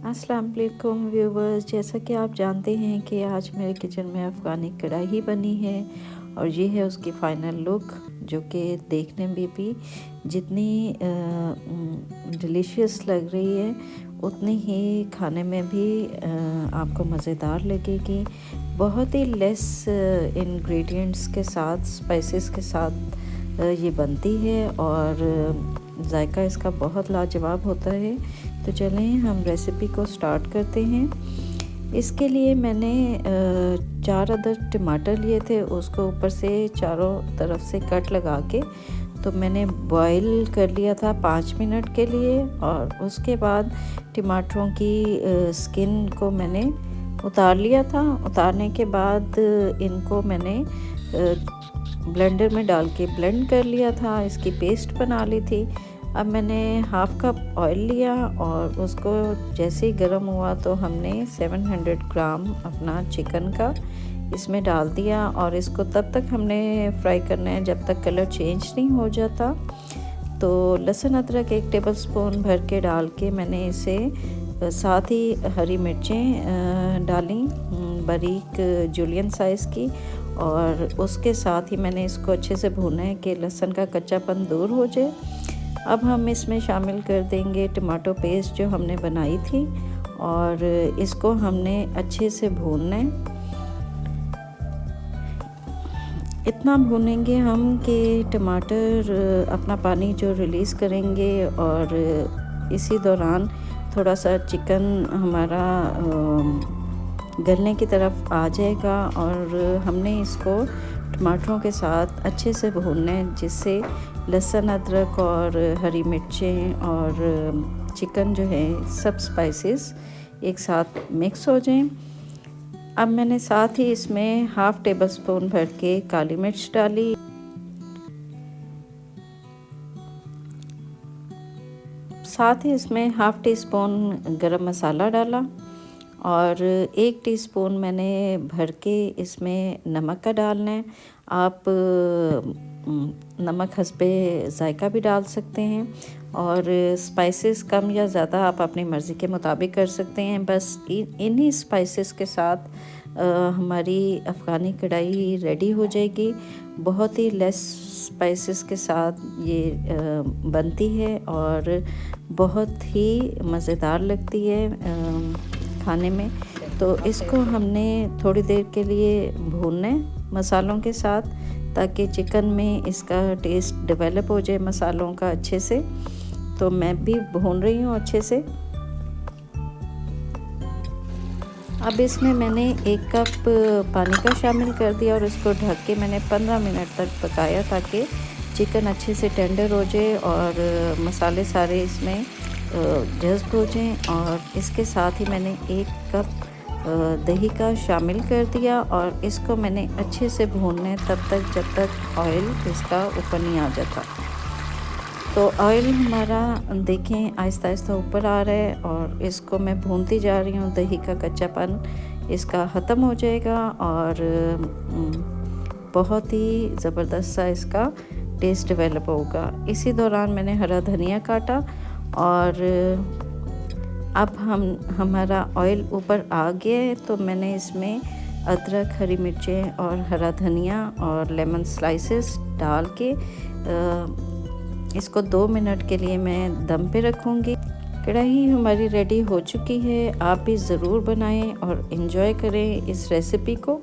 अस्सलाम वालेकुम व्यूवर्स, जैसा कि आप जानते हैं कि आज मेरे किचन में अफ़गानी कढ़ाई बनी है और ये है उसकी फ़ाइनल लुक, जो कि देखने में भी जितनी डिलीशियस लग रही है उतनी ही खाने में भी आपको मज़ेदार लगेगी। बहुत ही लेस इंग्रेडिएंट्स के साथ, स्पाइसेस के साथ ये बनती है और जायका इसका बहुत लाजवाब होता है। तो चलें हम रेसिपी को स्टार्ट करते हैं। इसके लिए मैंने 4 अदद टमाटर लिए थे, उसको ऊपर से चारों तरफ से कट लगा के तो मैंने बॉईल कर लिया था 5 मिनट के लिए। और उसके बाद टमाटरों की स्किन को मैंने उतार लिया था। उतारने के बाद इनको मैंने ब्लेंडर में डाल के ब्लेंड कर लिया था, इसकी पेस्ट बना ली थी। अब मैंने हाफ़ कप ऑयल लिया और उसको जैसे ही गर्म हुआ तो हमने 700 ग्राम अपना चिकन का इसमें डाल दिया और इसको तब तक हमने फ्राई करना है जब तक कलर चेंज नहीं हो जाता। तो लहसुन अदरक 1 टेबलस्पून भर के डाल के मैंने इसे साथ ही हरी मिर्चें डाली बारीक जूलियन साइज़ की, और उसके साथ ही मैंने इसको अच्छे से भूना है कि लहसुन का कच्चापन दूर हो जाए। अब हम इसमें शामिल कर देंगे टमाटो पेस्ट जो हमने बनाई थी और इसको हमने अच्छे से भूनना है। इतना भूनेंगे हम कि टमाटर अपना पानी जो रिलीज़ करेंगे और इसी दौरान थोड़ा सा चिकन हमारा गलने की तरफ आ जाएगा और हमने इसको टमाटरों के साथ अच्छे से भूनना है, जिससे लहसुन अदरक और हरी मिर्चें और चिकन जो है सब स्पाइसेस एक साथ मिक्स हो जाएं। अब मैंने साथ ही इसमें हाफ़ टेबलस्पून भर के काली मिर्च डाली, साथ ही इसमें हाफ़ टी स्पून गरम मसाला डाला और 1 टीस्पून मैंने भर के इसमें नमक का डालना है। आप नमक हस्बे ज़ायका भी डाल सकते हैं और स्पाइसेस कम या ज़्यादा आप अपनी मर्ज़ी के मुताबिक कर सकते हैं। बस इन्हीं स्पाइसेस के साथ हमारी अफ़गानी कढ़ाई रेडी हो जाएगी। बहुत ही लेस स्पाइसेस के साथ ये बनती है और बहुत ही मज़ेदार लगती है खाने में। तो इसको हमने थोड़ी देर के लिए भूनना है मसालों के साथ, ताकि चिकन में इसका टेस्ट डेवलप हो जाए मसालों का अच्छे से। तो मैं भी भून रही हूँ अच्छे से। अब इसमें मैंने 1 कप पानी का शामिल कर दिया और इसको ढक के मैंने 15 मिनट तक पकाया, ताकि चिकन अच्छे से टेंडर हो जाए और मसाले सारे इसमें जज़्ब हो जाएं। और इसके साथ ही मैंने 1 कप दही का शामिल कर दिया और इसको मैंने अच्छे से भूनना है तब तक जब तक ऑयल इसका ऊपर नहीं आ जाता। तो ऑयल हमारा देखें आहिस्ता आहिस्ता ऊपर आ रहा है और इसको मैं भूनती जा रही हूँ। दही का कच्चापन इसका ख़त्म हो जाएगा और बहुत ही ज़बरदस्त सा इसका टेस्ट डेवलप होगा। इसी दौरान मैंने हरा धनिया काटा और अब हमारा ऑयल ऊपर आ गया है, तो मैंने इसमें अदरक, हरी मिर्चें और हरा धनिया और लेमन स्लाइसेस डाल के इसको 2 मिनट के लिए मैं दम पे रखूँगी। कढ़ाई हमारी रेडी हो चुकी है। आप भी ज़रूर बनाएं और इन्जॉय करें इस रेसिपी को।